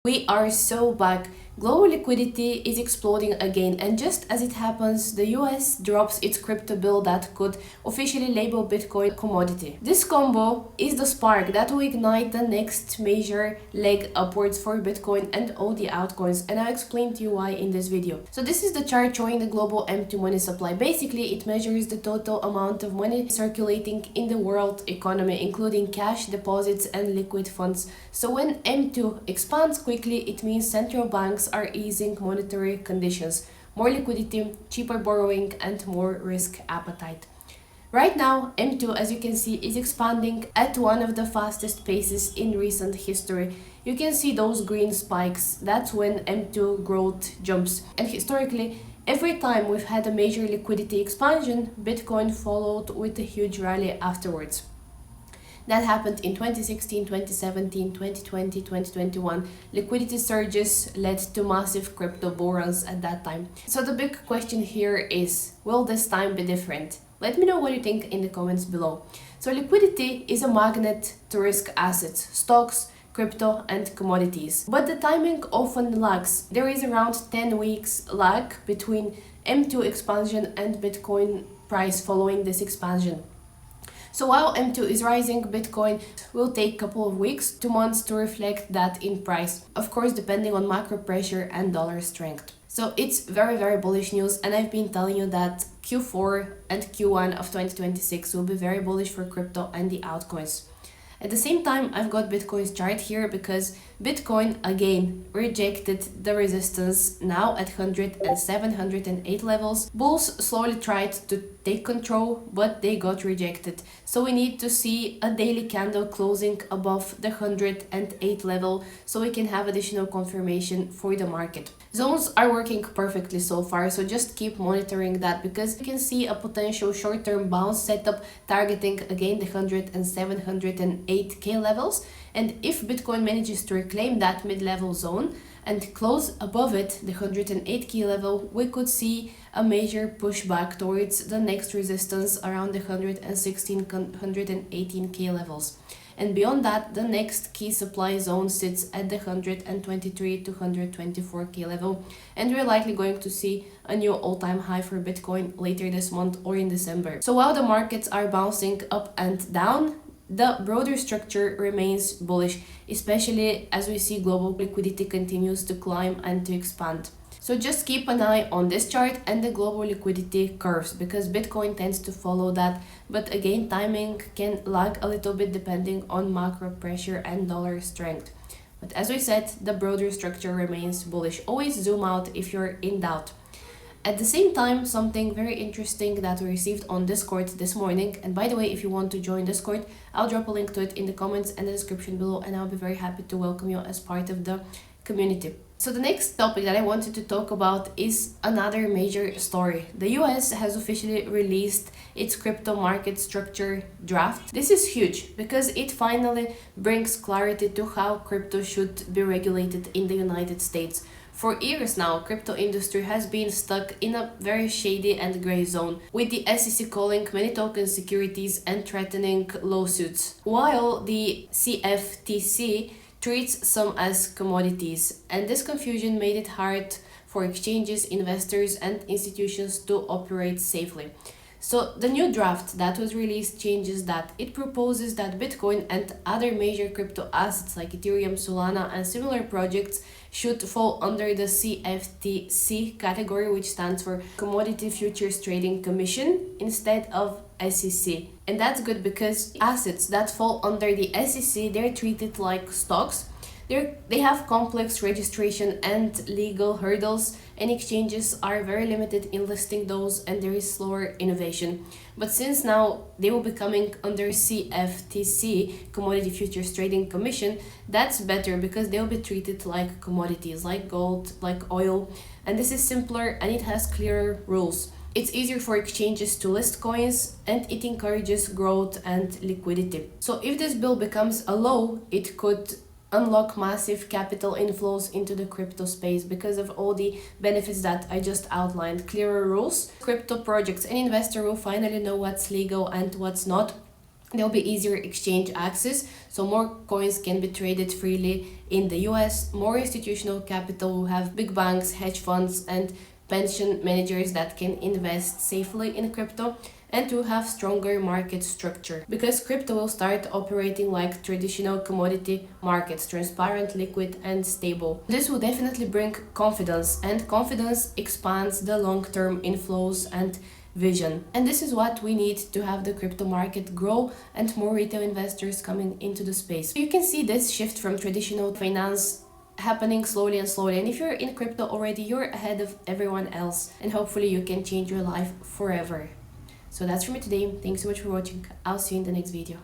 We are so back. Global liquidity is exploding again, and just as it happens, the US drops its crypto bill that could officially label Bitcoin a commodity. This combo is the spark that will ignite the next major leg upwards for Bitcoin and all the altcoins, and I'll explain to you why in this video. So this is the chart showing the global M2 money supply. Basically, it measures the total amount of money circulating in the world economy, including cash, deposits, and liquid funds. So when M2 expands quickly, it means central banks are easing monetary conditions, more liquidity, cheaper borrowing, and more risk appetite. Right now, M2, as you can see, is expanding at one of the fastest paces in recent history. You can see those green spikes. That's when M2 growth jumps. And historically, every time we've had a major liquidity expansion, Bitcoin followed with a huge rally afterwards. That happened in 2016, 2017, 2020, 2021. Liquidity surges led to massive crypto bull runs at that time. So the big question here is, will this time be different? Let me know what you think in the comments below. So liquidity is a magnet to risk assets, stocks, crypto, and commodities. But the timing often lags. There is around 10 weeks lag between M2 expansion and Bitcoin price following this expansion. So while M2 is rising, Bitcoin will take a couple of weeks to months to reflect that in price. Of course, depending on macro pressure and dollar strength. So it's very bullish news, and I've been telling you that Q4 and Q1 of 2026 will be very bullish for crypto and the altcoins. At the same time, I've got Bitcoin's chart here because Bitcoin again rejected the resistance now at 107, 108 levels. Bulls slowly tried to take control, but they got rejected. So we need to see a daily candle closing above the 108 level so we can have additional confirmation for the market. Zones are working perfectly so far, so just keep monitoring that because you can see a potential short-term bounce setup targeting again the 107, 108k levels. And if Bitcoin manages to reclaim that mid-level zone and close above it, the 108k level, we could see a major pushback towards the next resistance around the 116, 118k levels. And beyond that, the next key supply zone sits at the 123 to 124k level, and we're likely going to see a new all-time high for Bitcoin later this month or in December. So while the markets are bouncing up and down, the broader structure remains bullish, especially as we see global liquidity continues to climb and to expand. So just keep an eye on this chart and the global liquidity curves because Bitcoin tends to follow that, but again timing can lag a little bit depending on macro pressure and dollar strength. But as we said, the broader structure remains bullish. Always zoom out if you're in doubt. At the same time, something very interesting that we received on Discord this morning, and by the way, if you want to join Discord, I'll drop a link to it in the comments and the description below, and I'll be very happy to welcome you as part of the community. So the next topic that I wanted to talk about is another major story. The US has officially released its crypto market structure draft. This is huge because it finally brings clarity to how crypto should be regulated in the United States. For years now, crypto industry has been stuck in a very shady and gray zone, with the SEC calling many token securities and threatening lawsuits, while the CFTC treats some as commodities, and this confusion made it hard for exchanges, investors, and institutions to operate safely. So the new draft that was released changes that. It proposes that Bitcoin and other major crypto assets like Ethereum, Solana, and similar projects should fall under the CFTC category, which stands for Commodity Futures Trading Commission, instead of SEC. And that's good because assets that fall under the SEC, they're treated like stocks. They have complex registration and legal hurdles, and exchanges are very limited in listing those, and there is slower innovation. But since now they will be coming under CFTC, Commodity Futures Trading Commission, that's better because they'll be treated like commodities, like gold, like oil, and this is simpler and it has clearer rules. It's easier for exchanges to list coins, and it encourages growth and liquidity. So if this bill becomes a law, it could unlock massive capital inflows into the crypto space because of all the benefits that I just outlined. Clearer rules, crypto projects and investors will finally know what's legal and what's not. There'll be easier exchange access, so more coins can be traded freely in the US. More institutional capital will have big banks, hedge funds, and pension managers that can invest safely in crypto, and to have stronger market structure, because crypto will start operating like traditional commodity markets, transparent, liquid, and stable. This will definitely bring confidence, and confidence expands the long-term inflows and vision. And this is what we need to have the crypto market grow and more retail investors coming into the space. You can see this shift from traditional finance happening slowly and slowly, and if you're in crypto already, you're ahead of everyone else, and hopefully you can change your life forever. So that's for me today. Thanks so much for watching. I'll see you in the next video.